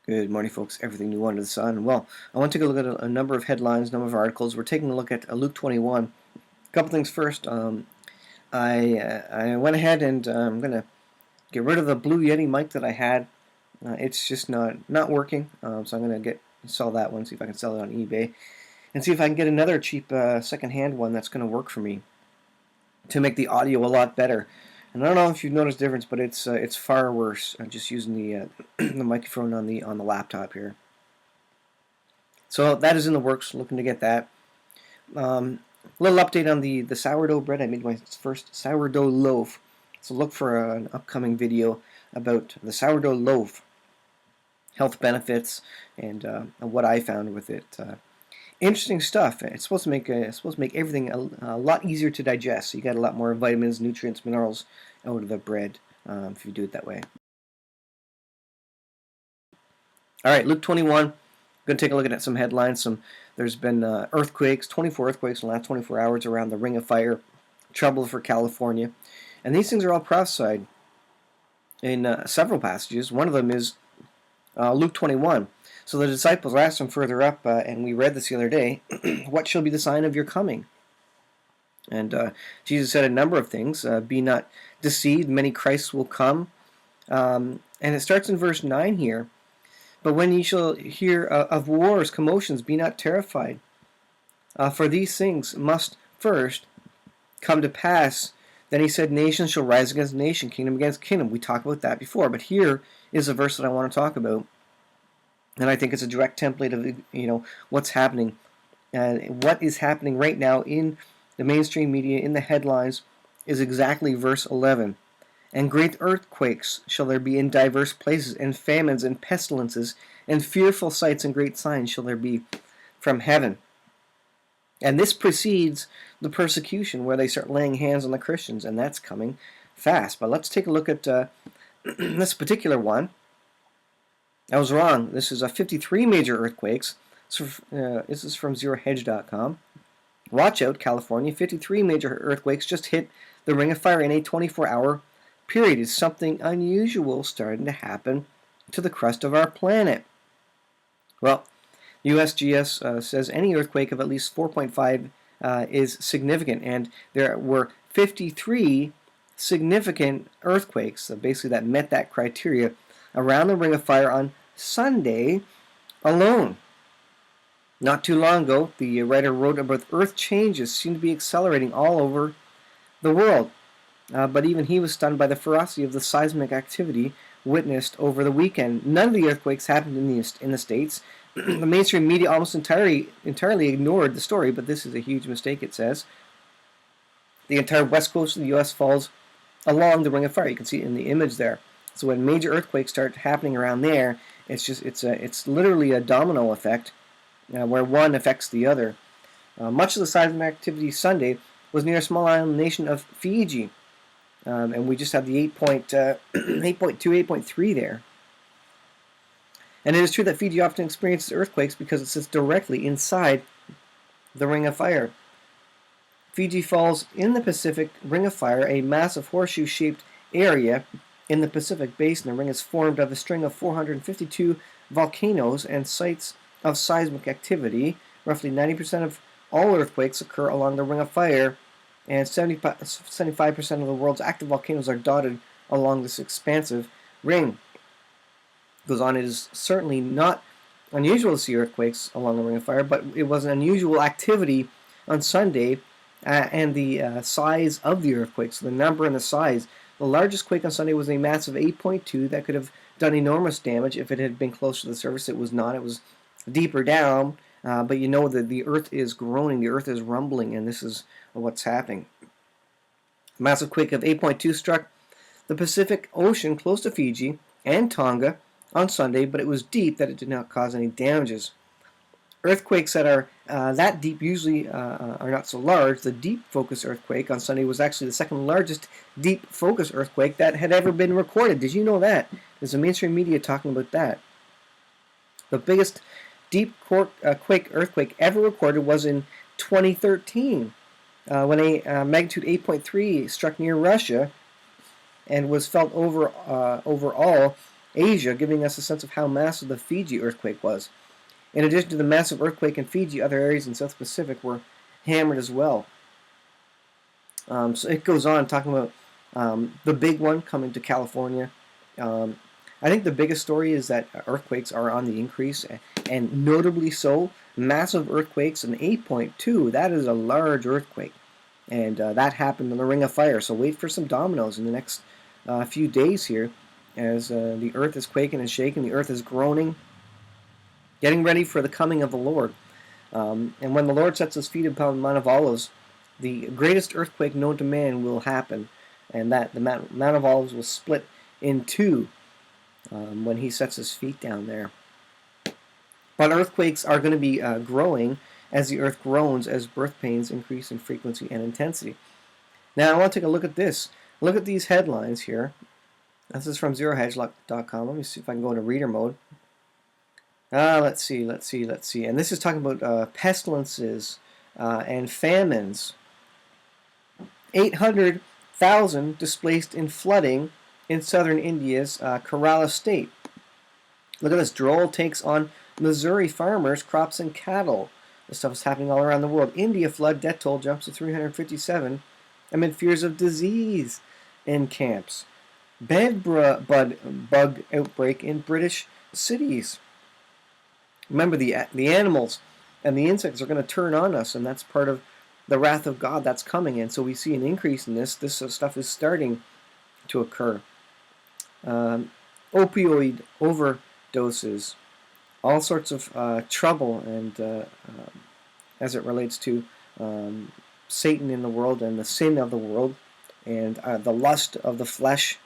Good morning, folks. Everything new under the sun. Well, I want to take a look at a number of headlines, number of articles. We're taking a look at Luke 21. A couple things first. I went ahead and I'm going to get rid of the Blue Yeti mic that I had. It's just not working, so I'm going to sell that one, see if I can sell it on eBay, and see if I can get another cheap second-hand one that's going to work for me to make the audio a lot better. And I don't know if you've noticed the difference, but it's far worse. I'm just using the the microphone on the laptop here. So that is in the works. Looking to get that. Little update on the sourdough bread. I made my first sourdough loaf. So look for an upcoming video about the sourdough loaf, health benefits, and what I found with it. Interesting stuff. It's supposed to make everything a lot easier to digest. So you got a lot more vitamins, nutrients, minerals out of the bread if you do it that way. All right, Luke 21. I'm going to take a look at some headlines. There's been earthquakes, 24 earthquakes in the last 24 hours around the Ring of Fire, trouble for California, and these things are all prophesied in several passages. One of them is Luke 21. So the disciples asked him further up, and we read this the other day, what shall be the sign of your coming? And Jesus said a number of things. Be not deceived, many Christs will come. And it starts in verse 9 here. But when ye shall hear of wars, commotions, be not terrified. For these things must first come to pass. Then he said, nation shall rise against nation, kingdom against kingdom. We talked about that before, but here is a verse that I want to talk about. And I think it's a direct template of what's happening. And what is happening right now in the mainstream media, in the headlines, is exactly verse 11. And great earthquakes shall there be in diverse places, and famines and pestilences, and fearful sights and great signs shall there be from heaven. And this precedes the persecution where they start laying hands on the Christians, and that's coming fast. But let's take a look at this particular one. I was wrong. This is 53 major earthquakes. So, this is from ZeroHedge.com. Watch out, California. 53 major earthquakes just hit the Ring of Fire in a 24-hour period. Is something unusual starting to happen to the crust of our planet? Well, USGS says any earthquake of at least 4.5 is significant, and there were 53 significant earthquakes, basically that met that criteria, around the Ring of Fire on Sunday alone. Not too long ago, the writer wrote about earth changes seem to be accelerating all over the world. But even he was stunned by the ferocity of the seismic activity witnessed over the weekend. None of the earthquakes happened in the States. The mainstream media almost entirely ignored the story, but this is a huge mistake, it says. The entire west coast of the U.S. falls along the Ring of Fire. You can see it in the image there. So when major earthquakes start happening around there, it's literally a domino effect where one affects the other. Much of the seismic activity Sunday was near a small island nation of Fiji. And we just have the 8.2, 8.3 there. And it is true that Fiji often experiences earthquakes because it sits directly inside the Ring of Fire. Fiji falls in the Pacific Ring of Fire, a massive horseshoe-shaped area in the Pacific Basin. The ring is formed of a string of 452 volcanoes and sites of seismic activity. Roughly 90% of all earthquakes occur along the Ring of Fire, and 75% of the world's active volcanoes are dotted along this expansive ring. It goes on, it is certainly not unusual to see earthquakes along the Ring of Fire, but it was an unusual activity on Sunday, and the size of the earthquakes, the number and the size. The largest quake on Sunday was a massive 8.2 that could have done enormous damage if it had been close to the surface. It was not. It was deeper down, but you know that the earth is groaning, the earth is rumbling, and this is what's happening. A massive quake of 8.2 struck the Pacific Ocean close to Fiji and Tonga on Sunday, but it was deep that it did not cause any damages. Earthquakes that are that deep usually are not so large. The deep focus earthquake on Sunday was actually the second largest deep focus earthquake that had ever been recorded. Did you know that? There's the mainstream media talking about that. The biggest deep quake earthquake ever recorded was in 2013 when a magnitude 8.3 struck near Russia and was felt overall Asia, giving us a sense of how massive the Fiji earthquake was. In addition to the massive earthquake in Fiji, other areas in South Pacific were hammered as well. So it goes on talking about the big one coming to California. Um, I think the biggest story is that earthquakes are on the increase, and notably so. Massive earthquakes, an 8.2, that is a large earthquake. And that happened in the Ring of Fire. So wait for some dominoes in the next few days here as the earth is quaking and shaking, the earth is groaning, getting ready for the coming of the Lord. And when the Lord sets his feet upon the Mount of Olives, the greatest earthquake known to man will happen, and that the Mount of Olives will split in two when he sets his feet down there. But earthquakes are going to be growing as the earth groans, as birth pains increase in frequency and intensity. Now I want to take a look at this. Look at these headlines here. This is from zerohedge.com. Let me see if I can go into reader mode. Let's see. And this is talking about pestilences and famines. 800,000 displaced in flooding in southern India's Kerala state. Look at this. Drought takes on Missouri farmers, crops, and cattle. This stuff is happening all around the world. India flood death toll jumps to 357 amid fears of disease in camps. Bed bug outbreak in British cities. Remember, the animals and the insects are going to turn on us, and that's part of the wrath of God that's coming. And so we see an increase in this. This stuff is starting to occur. Opioid overdoses. All sorts of trouble, and as it relates to Satan in the world and the sin of the world, and the lust of the flesh,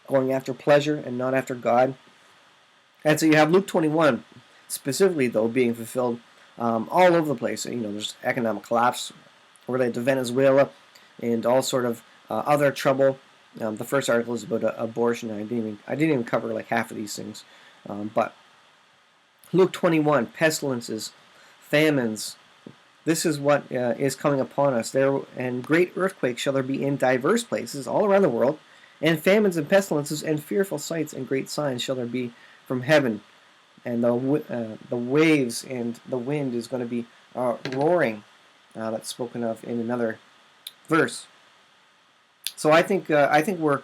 going after pleasure and not after God. And so you have Luke 21, specifically though, being fulfilled all over the place. There's economic collapse related to Venezuela and all sort of other trouble. The first article is about abortion. I didn't even cover like half of these things, but Luke 21, pestilences, famines. This is what is coming upon us. And great earthquakes shall there be in diverse places all around the world, and famines and pestilences and fearful sights and great signs shall there be from heaven. And the waves and the wind is going to be roaring. That's spoken of in another verse. So I think we're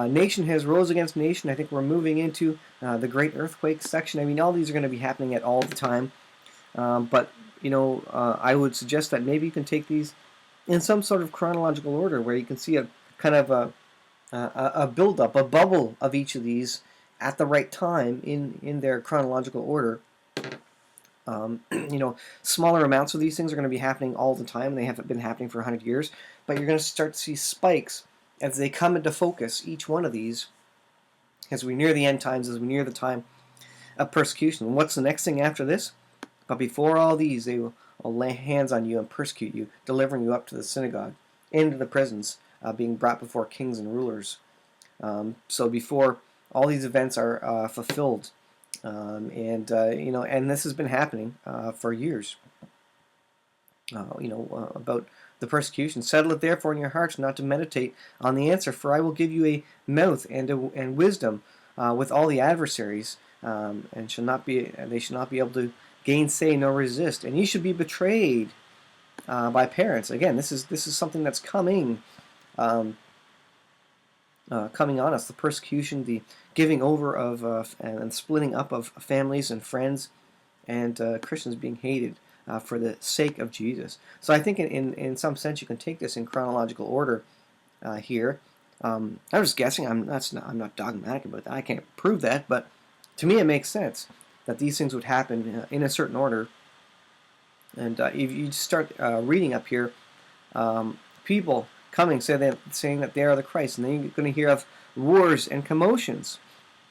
nation has rose against nation. I think we're moving into the great earthquake section. I mean, all these are going to be happening at all the time. But I would suggest that maybe you can take these in some sort of chronological order, where you can see a kind of a build-up, a bubble of each of these at the right time in their chronological order. Smaller amounts of these things are going to be happening all the time, and they haven't been happening for 100 years. But you're going to start to see spikes as they come into focus, each one of these, as we near the end times, as we near the time of persecution. And what's the next thing after this? But before all these, they will lay hands on you and persecute you, delivering you up to the synagogue, into the prisons, being brought before kings and rulers. So before all these events are fulfilled, and this has been happening for years. About the persecution. Settle it therefore in your hearts not to meditate on the answer, for I will give you a mouth and wisdom with all the adversaries, and they shall not be able to gainsay nor resist. And ye should be betrayed by parents. Again, this is something that's coming on us. The persecution, the giving over of and splitting up of families and friends, and Christians being hated for the sake of Jesus. So I think in some sense you can take this in chronological order here. I'm just guessing. I'm not dogmatic about that. I can't prove that, but to me it makes sense that these things would happen in a certain order. And if you start reading up here, people coming saying that they are the Christ, and then you're going to hear of wars and commotions,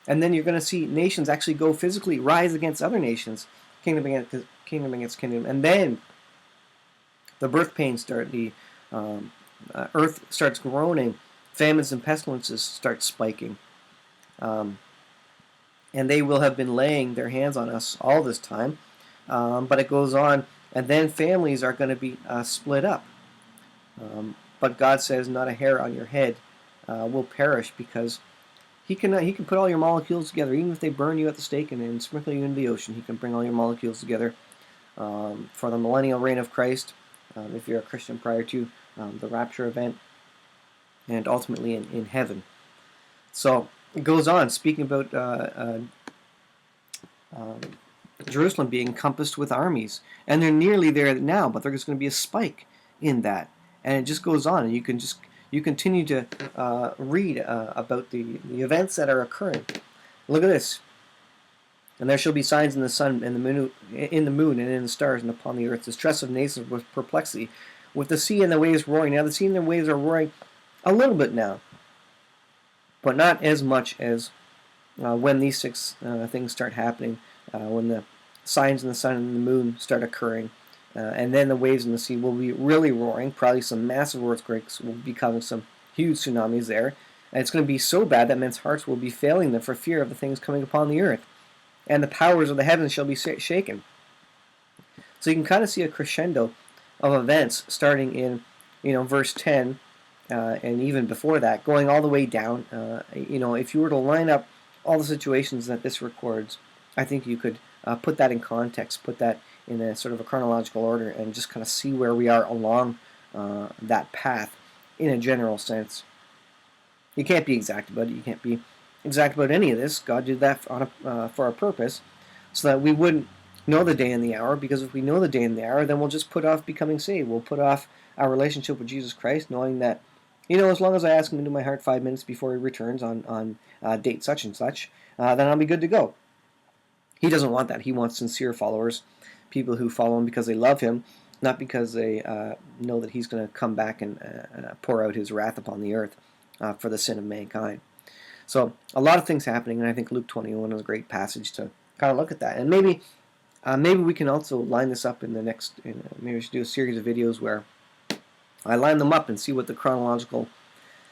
and then you're going to see nations actually go physically rise against other nations, kingdom against kingdom, and then the birth pains start. The earth starts groaning, famines and pestilences start spiking. And they will have been laying their hands on us all this time. But it goes on, and then families are going to be split up. But God says not a hair on your head will perish, because He can put all your molecules together, even if they burn you at the stake and sprinkle you into the ocean. He can bring all your molecules together for the millennial reign of Christ, if you're a Christian prior to the rapture event, and ultimately in heaven. So it goes on, speaking about Jerusalem being encompassed with armies, and they're nearly there now, but there's going to be a spike in that, and it just goes on, and you continue to read about the events that are occurring. Look at this. And there shall be signs in the sun, and in the moon, and in the stars, and upon the earth, distress of nations with perplexity, with the sea and the waves roaring. Now the sea and the waves are roaring a little bit now, but not as much as when these six things start happening, when the signs in the sun and the moon start occurring, and then the waves in the sea will be really roaring. Probably some massive earthquakes will be causing some huge tsunamis there, and it's going to be so bad that men's hearts will be failing them for fear of the things coming upon the earth, and the powers of the heavens shall be shaken. So you can kind of see a crescendo of events starting in, verse 10, and even before that, going all the way down. If you were to line up all the situations that this records, I think you could put that in context, put that in a sort of a chronological order, and just kind of see where we are along that path in a general sense. You can't be exact about it. You can't be exact about any of this. God did that for a purpose, so that we wouldn't know the day and the hour, because if we know the day and the hour, then we'll just put off becoming saved. We'll put off our relationship with Jesus Christ, knowing that, as long as I ask him into my heart 5 minutes before he returns on date such and such, then I'll be good to go. He doesn't want that. He wants sincere followers, people who follow him because they love him, not because they know that he's going to come back and pour out his wrath upon the earth for the sin of mankind. So a lot of things happening, and I think Luke 21 is a great passage to kind of look at that. And maybe we can also line this up in the next. Maybe we should do a series of videos where I line them up and see what the chronological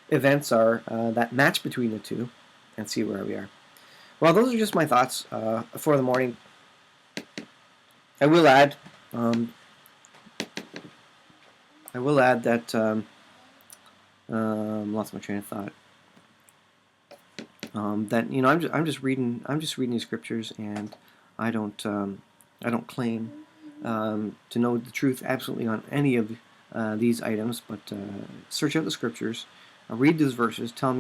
events are that match between the two, and see where we are. Well, those are just my thoughts for the morning. I will add that lost my train of thought. That I'm just reading these scriptures, and I don't claim to know the truth absolutely on any of these items, but search out the scriptures, read those verses, let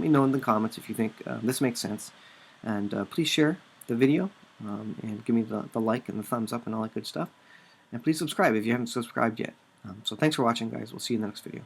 me know in the comments if you think this makes sense, and please share the video, and give me the like and the thumbs up and all that good stuff, and please subscribe if you haven't subscribed yet. So thanks for watching, guys. We'll see you in the next video.